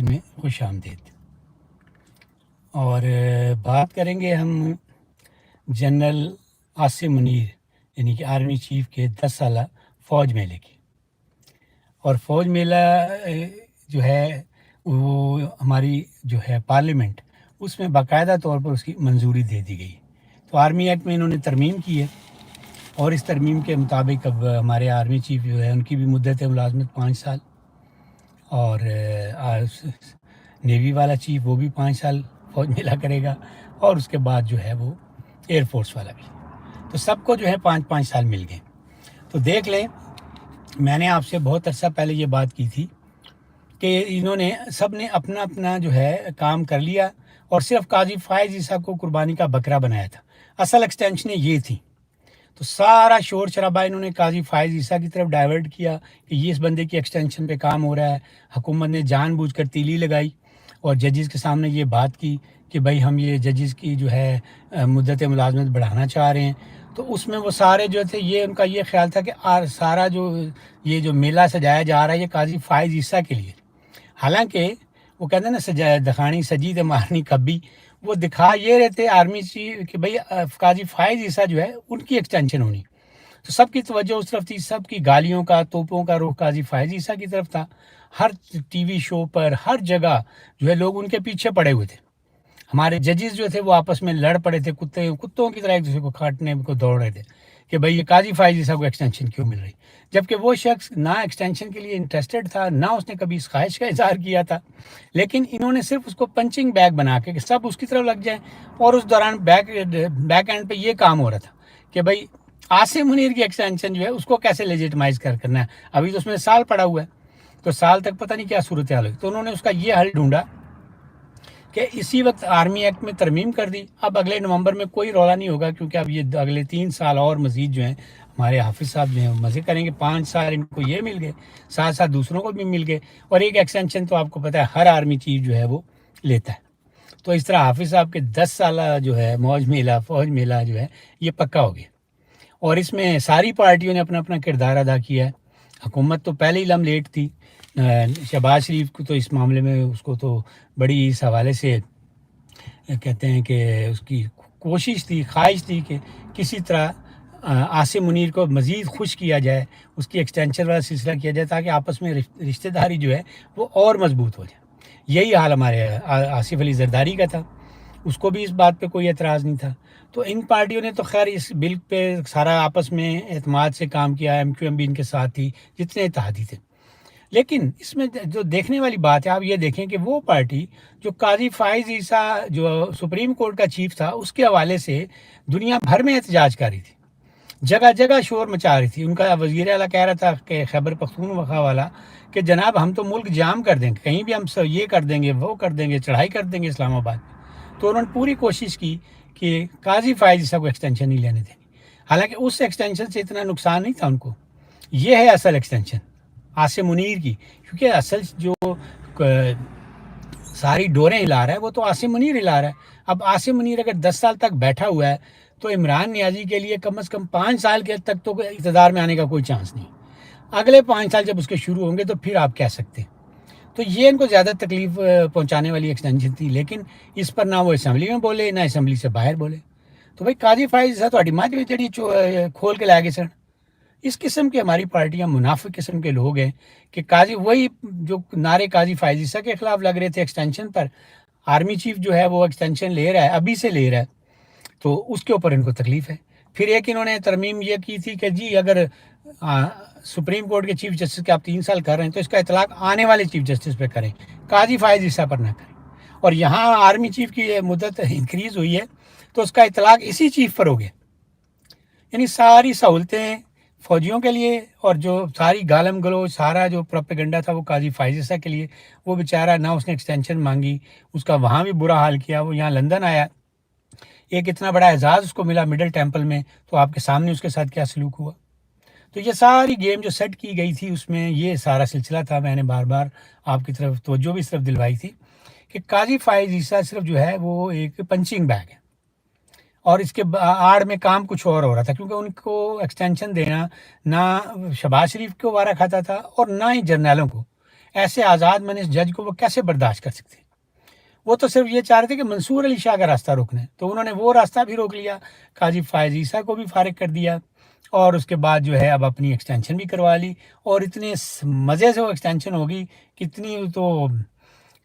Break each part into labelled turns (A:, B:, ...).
A: میں خوش آمدید۔ اور بات کریں گے ہم جنرل عاصم منیر یعنی کہ آرمی چیف کے 10 سالہ فوج میلے کی۔ اور فوج میلہ جو ہے وہ ہماری جو ہے پارلیمنٹ اس میں باقاعدہ طور پر اس کی منظوری دے دی گئی۔ تو آرمی ایکٹ میں انہوں نے ترمیم کی ہے اور اس ترمیم کے مطابق اب ہمارے آرمی چیف جو ہے ان کی بھی مدت ملازمت 5 سال، اور نیوی والا چیف وہ بھی 5 سال فوج میلہ کرے گا، اور اس کے بعد جو ہے وہ ایئر فورس والا بھی۔ تو سب کو جو ہے 5 سال مل گئے۔ تو دیکھ لیں، میں نے آپ سے بہت عرصہ پہلے یہ بات کی تھی کہ انہوں نے سب نے اپنا اپنا جو ہے کام کر لیا اور صرف قاضی فائز عیسیٰ کو قربانی کا بکرا بنایا تھا۔ اصل ایکسٹینشنیں یہ تھیں، تو سارا شور شرابہ انہوں نے قاضی فائز عیسیٰ کی طرف ڈائیورٹ کیا کہ یہ اس بندے کی ایکسٹینشن پہ کام ہو رہا ہے۔ حکومت نے جان بوجھ کر تیلی لگائی اور ججز کے سامنے یہ بات کی کہ بھائی ہم یہ ججز کی جو ہے مدت ملازمت بڑھانا چاہ رہے ہیں۔ تو اس میں وہ سارے جو تھے، یہ ان کا یہ خیال تھا کہ سارا جو یہ جو میلہ سجایا جا رہا ہے یہ قاضی فائز عیسیٰ کے لیے۔ حالانکہ وہ کہتے ہیں نا سجا دکھانی سجی تے مارنی کبھی، وہ دکھا یہ رہتے آرمی چیف کہ بھائی قاضی فائز عیسیٰ جو ہے ان کی ایکسٹینشن ہونی۔ تو سب کی توجہ اس طرف تھی، سب کی گالیوں کا توپوں کا رخ قاضی فائز عیسیٰ کی طرف تھا۔ ہر ٹی وی شو پر ہر جگہ جو ہے لوگ ان کے پیچھے پڑے ہوئے تھے۔ ہمارے ججز جو تھے وہ آپس میں لڑ پڑے تھے، کتوں کی طرح ایک دوسرے کو کاٹنے کو دوڑ رہے تھے کہ بھائی یہ قاضی فائز عیسیٰ کو ایکسٹینشن کیوں مل رہی، جبکہ وہ شخص نہ ایکسٹینشن کے لیے انٹرسٹڈ تھا، نہ اس نے کبھی اس خواہش کا اظہار کیا تھا، لیکن انہوں نے صرف اس کو پنچنگ بیگ بنا کے کہ سب اس کی طرف لگ جائیں۔ اور اس دوران بیک اینڈ پہ یہ کام ہو رہا تھا کہ بھائی عاصم منیر کی ایکسٹینشن جو ہے اس کو کیسے لیجیٹمائز کرنا ہے۔ ابھی تو اس میں سال پڑا ہوا ہے، تو سال تک پتہ نہیں کیا صورتحال ہوئی۔ تو انہوں نے اس کا یہ حل ڈھونڈا کہ اسی وقت آرمی ایکٹ میں ترمیم کر دی۔ اب اگلے نومبر میں کوئی رولا نہیں ہوگا، کیونکہ اب یہ اگلے 3 سال اور مزید جو ہیں ہمارے حافظ صاحب جو ہیں مزے کریں گے۔ 5 سال ان کو یہ مل گئے، ساتھ ساتھ دوسروں کو بھی مل گئے، اور ایک ایکسٹینشن تو آپ کو پتہ ہے ہر آرمی چیف جو ہے وہ لیتا ہے۔ تو اس طرح حافظ صاحب کے 10 سالہ جو ہے موج میلہ فوج میلہ جو ہے یہ پکا ہو گیا، اور اس میں ساری پارٹیوں نے اپنا اپنا کردار ادا کیا ہے۔ حکومت تو پہلے ہی لم لیٹ تھی، شہباز شریف کو تو اس معاملے میں اس کو تو بڑی اس حوالے سے کہتے ہیں کہ اس کی کوشش تھی، خواہش تھی کہ کسی طرح عاصم منیر کو مزید خوش کیا جائے، اس کی ایکسٹینشن والا سلسلہ کیا جائے تاکہ آپس میں رشتہ داری جو ہے وہ اور مضبوط ہو جائے۔ یہی حال ہمارے آصف علی زرداری کا تھا، اس کو بھی اس بات پہ کوئی اعتراض نہیں تھا۔ تو ان پارٹیوں نے تو خیر اس بل پہ سارا آپس میں اعتماد سے کام کیا، ایم کیو ایم بھی ان کے ساتھ تھی، جتنے اتحادی تھے۔ لیکن اس میں جو دیکھنے والی بات ہے، آپ یہ دیکھیں کہ وہ پارٹی جو قاضی فائز عیسیٰ جو سپریم کورٹ کا چیف تھا اس کے حوالے سے دنیا بھر میں احتجاج کر رہی تھی، جگہ جگہ شور مچا رہی تھی۔ ان کا وزیر اعلیٰ کہہ رہا تھا کہ خیبر پختونخوا والا کہ جناب ہم تو ملک جام کر دیں گے، کہیں بھی ہم یہ کر دیں گے، وہ کر دیں گے، چڑھائی کر دیں گے اسلام آباد میں۔ تو انہوں نے پوری کوشش کی کہ قاضی فائز عیسیٰ کو ایکسٹینشن نہیں لینے دینی، حالانکہ اس ایکسٹینشن سے اتنا نقصان نہیں تھا ان کو۔ یہ ہے اصل ایکسٹینشن عاصم منیر کی، کیونکہ اصل جو ساری ڈوریں ہلا رہا ہے وہ تو عاصم منیر ہلا رہا ہے۔ اب عاصم منیر اگر 10 سال تک بیٹھا ہوا ہے تو عمران نیازی کے لیے کم از کم 5 سال کے تک تو اقتدار میں آنے کا کوئی چانس نہیں۔ اگلے 5 سال جب اس کے شروع ہوں گے تو پھر آپ کہہ سکتے ہیں۔ تو یہ ان کو زیادہ تکلیف پہنچانے والی ایکسٹینشن تھی، لیکن اس پر نہ وہ اسمبلی میں بولے نہ اسمبلی سے باہر بولے۔ تو بھائی قاضی فائز صاحب تھوڑی ماں جڑی کھول کے لائے گے سر۔ اس قسم کے ہماری پارٹیاں منافق قسم کے لوگ ہیں کہ قاضی وہی جو نعرے قاضی فائز عیسیٰ کے خلاف لگ رہے تھے ایکسٹینشن پر، آرمی چیف جو ہے وہ ایکسٹینشن لے رہا ہے، ابھی سے لے رہا ہے، تو اس کے اوپر ان کو تکلیف ہے۔ پھر ایک انہوں نے ترمیم یہ کی تھی کہ جی اگر سپریم کورٹ کے چیف جسٹس کے آپ 3 سال کر رہے ہیں تو اس کا اطلاق آنے والے چیف جسٹس پہ کریں، قاضی فائز عیسیٰ پر نہ کریں۔ اور یہاں آرمی چیف کی مدت انکریز ہوئی ہے تو اس کا اطلاق اسی چیف پر ہو گیا۔ یعنی ساری سہولتیں فوجیوں کے لیے، اور جو ساری گالم گلوچ سارا جو پروپیگنڈا تھا وہ قاضی فائز عیسیٰ کے لیے۔ وہ بیچارہ نہ اس نے ایکسٹینشن مانگی، اس کا وہاں بھی برا حال کیا، وہ یہاں لندن آیا، ایک اتنا بڑا اعزاز اس کو ملا مڈل ٹیمپل میں، تو آپ کے سامنے اس کے ساتھ کیا سلوک ہوا۔ تو یہ ساری گیم جو سیٹ کی گئی تھی اس میں یہ سارا سلسلہ تھا۔ میں نے بار بار آپ کی طرف توجہ بھی صرف دلوائی تھی کہ قاضی فائز عیسیٰ صرف جو ہے وہ ایک پنچنگ بیگ ہے، اور اس کے آڑ میں کام کچھ اور ہو رہا تھا، کیونکہ ان کو ایکسٹینشن دینا نہ شہباز شریف کو وارہ کھاتا تھا اور نہ ہی جرنیلوں کو۔ ایسے آزاد منصف جج کو وہ کیسے برداشت کر سکتے؟ وہ تو صرف یہ چاہ رہے تھے کہ منصور علی شاہ کا راستہ روکنا ہے، تو انہوں نے وہ راستہ بھی روک لیا، قاضی فائز عیسیٰ کو بھی فارغ کر دیا، اور اس کے بعد جو ہے اب اپنی ایکسٹینشن بھی کروا لی، اور اتنے مزے سے وہ ایکسٹینشن ہوگی، کتنی تو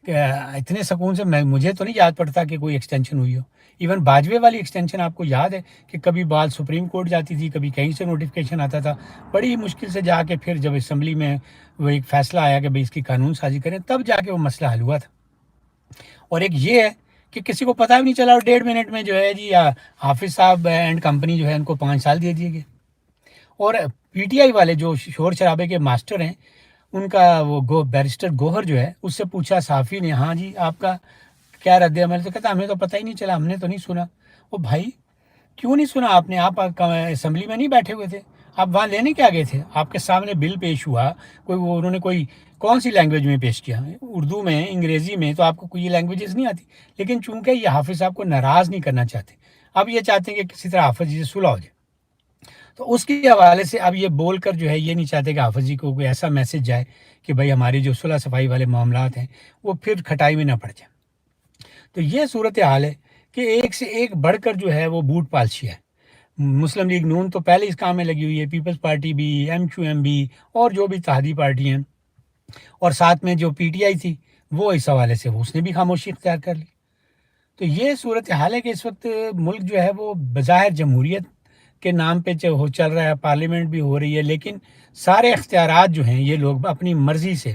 A: اتنے سکون سے مجھے تو نہیں یاد پڑتا کہ کوئی ایکسٹینشن ہوئی ہو۔ ایون باجوے والی ایکسٹینشن آپ کو یاد ہے کہ کبھی بال سپریم کورٹ جاتی تھی، کبھی کہیں سے نوٹیفکیشن آتا تھا، بڑی مشکل سے جا کے پھر جب اسمبلی میں وہ ایک فیصلہ آیا کہ بھئی اس کی قانون سازی کریں، تب جا کے وہ مسئلہ حل ہوا تھا۔ اور ایک یہ ہے کہ کسی کو پتہ بھی نہیں چلا، اور 1.5 منٹ میں جو ہے جی حافظ صاحب اینڈ کمپنی جو ہے ان کو 5 سال دے دیے گئے۔ اور پی ٹی آئی والے جو شور شرابے کے ماسٹر ہیں، ان کا وہ بیرسٹر گوہر جو ہے، اس سے پوچھا صحافی نے، ہاں جی آپ کا کیا رد عمل؟ تو کہتا ہمیں تو پتہ ہی نہیں چلا، ہم نے تو نہیں سنا۔ وہ بھائی کیوں نہیں سنا آپ نے؟ آپ اسمبلی میں نہیں بیٹھے ہوئے تھے؟ آپ وہاں لینے کیا گئے تھے؟ آپ کے سامنے بل پیش ہوا، انہوں نے کوئی کون سی لینگویج میں پیش کیا؟ اردو میں، انگریزی میں، تو آپ کو کوئی یہ لینگویجز نہیں آتی، لیکن چونکہ یہ حافظ صاحب کو ناراض نہیں کرنا چاہتے، اب یہ چاہتے ہیں کہ کسی طرح حافظ جی سے صلح ہو جائے، تو اس کے حوالے سے اب یہ بول کر جو ہے یہ نہیں چاہتے کہ حافظ جی کو کوئی ایسا میسج جائے کہ بھائی ہماری جو صلح صفائی والے معاملات ہیں وہ پھر کھٹائی میں نہ پڑ جائیں۔ تو یہ صورتحال ہے کہ ایک سے ایک بڑھ کر جو ہے وہ بوٹ پالشی ہے۔ مسلم لیگ نون تو پہلے اس کام میں لگی ہوئی ہے، پیپلز پارٹی بھی، ایم کیو ایم بھی، اور جو بھی اتحادی پارٹی ہیں، اور ساتھ میں جو پی ٹی آئی تھی وہ اس حوالے سے اس نے بھی خاموشی اختیار کر لی۔ تو یہ صورتحال ہے کہ اس وقت ملک جو ہے وہ بظاہر جمہوریت کے نام پہ چل رہا ہے، پارلیمنٹ بھی ہو رہی ہے، لیکن سارے اختیارات جو ہیں یہ لوگ اپنی مرضی سے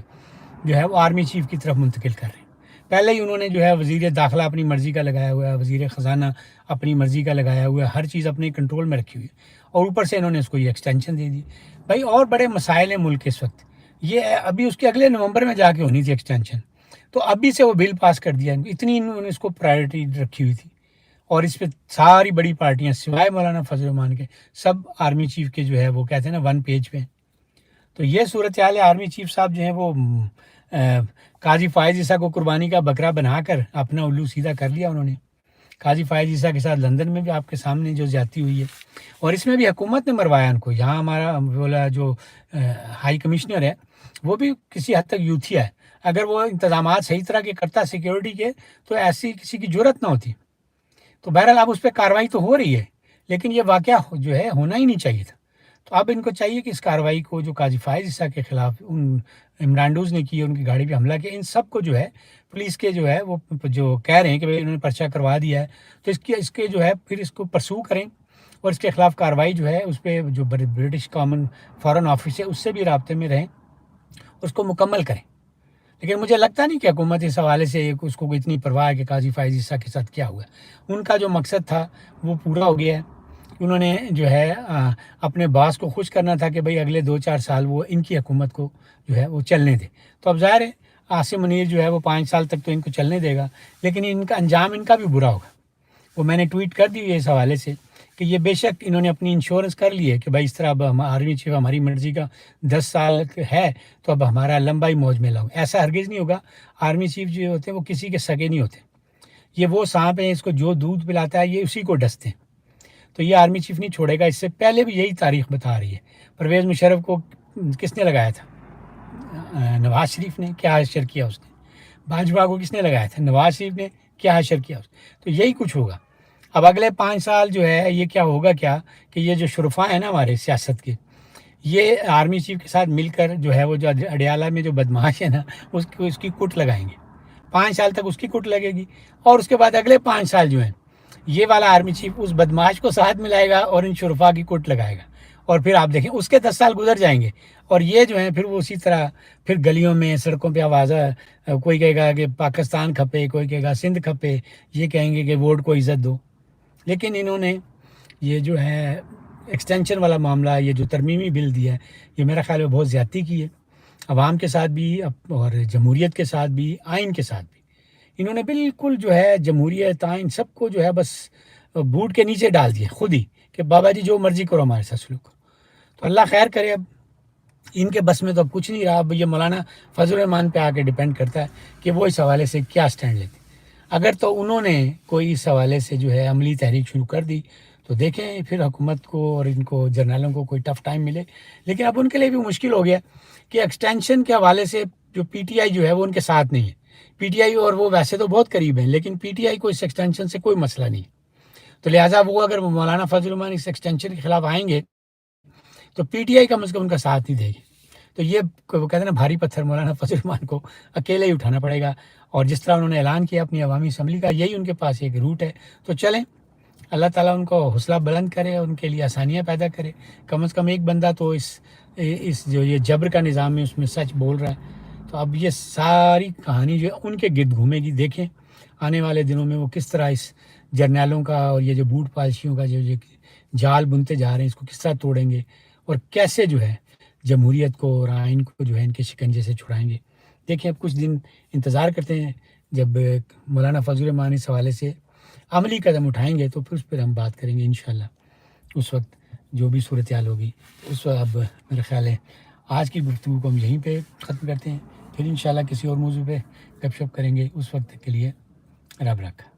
A: جو ہے وہ آرمی چیف کی طرف منتقل کر رہے ہیں۔ پہلے ہی انہوں نے جو ہے وزیر داخلہ اپنی مرضی کا لگایا ہوا ہے، وزیر خزانہ اپنی مرضی کا لگایا ہوا ہے، ہر چیز اپنے کنٹرول میں رکھی ہوئی ہے، اور اوپر سے انہوں نے اس کو یہ ایکسٹینشن دے دی۔ بھائی اور بڑے مسائل ہیں ملک کے اس وقت، یہ ابھی اس کے اگلے نومبر میں جا کے ہونی تھی ایکسٹینشن، تو ابھی سے وہ بل پاس کر دیا، اتنی انہوں نے اس کو پرائرٹی رکھی ہوئی تھی، اور اس پہ ساری بڑی پارٹیاں سوائے مولانا فضل الرحمان کے سب آرمی چیف کے جو ہے وہ کہتے ہیں نا 1 پیج پہ۔ تو یہ صورتحال ہے، آرمی چیف صاحب جو ہیں وہ قاضی فائز عیسیٰ کو قربانی کا بکرا بنا کر اپنا الو سیدھا کر لیا انہوں نے۔ قاضی فائز عیسیٰ کے ساتھ لندن میں بھی آپ کے سامنے جو زیادتی ہوئی ہے، اور اس میں بھی حکومت نے مروایا ان کو۔ یہاں ہمارا بولا جو ہائی کمشنر ہے وہ بھی کسی حد تک یوتھیا ہے، اگر وہ انتظامات صحیح طرح کے کرتا سیکیورٹی کے تو ایسی کسی کی جرت نہ ہوتی۔ تو بہرحال اب اس پہ کارروائی تو ہو رہی ہے، لیکن یہ واقعہ جو ہے ہونا ہی نہیں چاہیے تھا۔ تو اب ان کو چاہیے کہ اس کارروائی کو جو قاضی فائز عیسیٰ کے خلاف ان عمران نے کی، ان کی گاڑی پہ حملہ کیا، ان سب کو جو ہے پولیس کے جو ہے وہ جو کہہ رہے ہیں کہ انہوں نے پرچہ کروا دیا ہے، تو اس کے جو ہے پھر اس کو پرسو کریں، اور اس کے خلاف کارروائی جو ہے اس پہ جو برٹش کامن فارن آفس ہے اس سے بھی رابطے میں رہیں، اس کو مکمل کریں۔ لیکن مجھے لگتا نہیں کہ حکومت اس حوالے سے اس کو اتنی پرواہ ہے کہ قاضی فائز عیسیٰ کے ساتھ کیا ہوا ہے۔ ان کا جو مقصد تھا وہ پورا ہو گیا ہے، انہوں نے جو ہے اپنے باس کو خوش کرنا تھا کہ بھئی اگلے 2-4 سال وہ ان کی حکومت کو جو ہے وہ چلنے دے۔ تو اب ظاہر ہے عاصم منیر جو ہے وہ 5 سال تک تو ان کو چلنے دے گا، لیکن ان کا انجام ان کا بھی برا ہوگا۔ وہ میں نے ٹویٹ کر دی ہے اس حوالے سے کہ یہ بے شک انہوں نے اپنی انشورنس کر لی ہے کہ بھائی اس طرح اب آرمی چیف ہماری مرضی کا 10 سال ہے تو اب ہمارا لمبا ہی موج میلہ ہوگا۔ ایسا ہرگز نہیں ہوگا۔ آرمی چیف جو ہوتے ہیں وہ کسی کے سگے نہیں ہوتے، یہ وہ سانپ ہیں، اس کو جو دودھ پلاتا ہے یہ اسی کو ڈستے ہیں۔ تو یہ آرمی چیف نہیں چھوڑے گا، اس سے پہلے بھی یہی تاریخ بتا رہی ہے۔ پرویز مشرف کو کس نے لگایا تھا؟ نواز شریف نے۔ کیا حشر کیا اس نے؟ باجوہ کو کس نے لگایا تھا؟ نواز شریف نے۔ کیا حشر کیا اس نے؟ تو یہی کچھ ہوگا۔ اب اگلے 5 سال جو ہے یہ کیا ہوگا کیا کہ یہ جو شرفاء ہیں نا ہمارے سیاست کے، یہ آرمی چیف کے ساتھ مل کر جو ہے وہ جو اڈیالہ میں جو بدماش ہے نا اس کی کٹ لگائیں گے۔ 5 سال تک اس کی کٹ لگے گی، اور اس کے بعد اگلے 5 سال جو ہیں یہ والا آرمی چیف اس بدماش کو ساتھ ملائے گا اور ان شرفاء کی کٹ لگائے گا، اور پھر آپ دیکھیں اس کے 10 سال گزر جائیں گے، اور یہ جو ہیں پھر وہ اسی طرح پھر گلیوں میں سڑکوں پہ آوازہ، کوئی کہے گا کہ پاکستان کھپے، کوئی کہے گا سندھ کھپے، یہ کہیں گے کہ ووٹ کو عزت دو۔ لیکن انہوں نے یہ جو ہے ایکسٹینشن والا معاملہ، یہ جو ترمیمی بل دیا ہے، یہ میرا خیال ہے بہت زیادتی کی ہے، عوام کے ساتھ بھی اور جمہوریت کے ساتھ بھی، آئین کے ساتھ بھی۔ انہوں نے بالکل جو ہے جمہوریت، آئین، سب کو جو ہے بس بوٹ کے نیچے ڈال دیا خود ہی کہ بابا جی جو مرضی کرو ہمارے ساتھ سلوک کرو۔ تو اللہ خیر کرے، اب ان کے بس میں تو اب کچھ نہیں رہا۔ اب یہ مولانا فضل الرحمان پہ آ کے ڈیپینڈ کرتا ہے کہ وہ اس حوالے سے کیا سٹینڈ لیتے۔ اگر تو انہوں نے کوئی اس حوالے سے جو ہے عملی تحریک شروع کر دی تو دیکھیں پھر حکومت کو اور ان کو جرنیلوں کو کوئی ٹف ٹائم ملے۔ لیکن اب ان کے لیے بھی مشکل ہو گیا کہ ایکسٹینشن کے حوالے سے جو پی ٹی آئی جو ہے وہ ان کے ساتھ نہیں ہے. پی ٹی آئی اور وہ ویسے تو بہت قریب ہیں، لیکن پی ٹی آئی کو اس ایکسٹینشن سے کوئی مسئلہ نہیں. تو لہٰذا وہ اگر مولانا فضل الرحمان اس ایکسٹینشن کے خلاف آئیں گے تو پی ٹی آئی کم از کم ان کا ساتھ نہیں دے گی. تو یہ وہ کہتے ہیں نا بھاری پتھر مولانا فضل الرحمان کو اکیلے ہی اٹھانا پڑے گا. اور جس طرح انہوں نے اعلان کیا اپنی عوامی اسمبلی کا، یہی ان کے پاس ایک روٹ ہے. تو چلیں، اللہ تعالیٰ ان کو حوصلہ بلند کرے، ان کے لیے آسانیاں پیدا کرے. کم از کم ایک بندہ تو اس جو یہ جبر کا نظام ہے اس میں سچ بول رہا ہے. تو اب یہ ساری کہانی جو ہے ان کے گرد گھومے گی. دیکھیں آنے والے دنوں میں وہ کس طرح اس جرنیلوں کا اور یہ جو بوٹ پالشیوں کا جو جال بنتے جا رہے ہیں اس کو کس طرح توڑیں گے، اور کیسے جو ہے جمہوریت کو اور آئین کو جو ہے ان کے شکنجے سے چھڑائیں گے. دیکھیں اب کچھ دن انتظار کرتے ہیں، جب مولانا فضل الرحمان اس حوالے سے عملی قدم اٹھائیں گے تو پھر اس پر ہم بات کریں گے انشاءاللہ. اس وقت جو بھی صورتحال ہوگی اس وقت. اب میرا خیال ہے آج کی گفتگو کو ہم یہیں پہ ختم کرتے ہیں، پھر انشاءاللہ کسی اور موضوع پہ گپ شپ کریں گے. اس وقت کے لیے رب رکھا.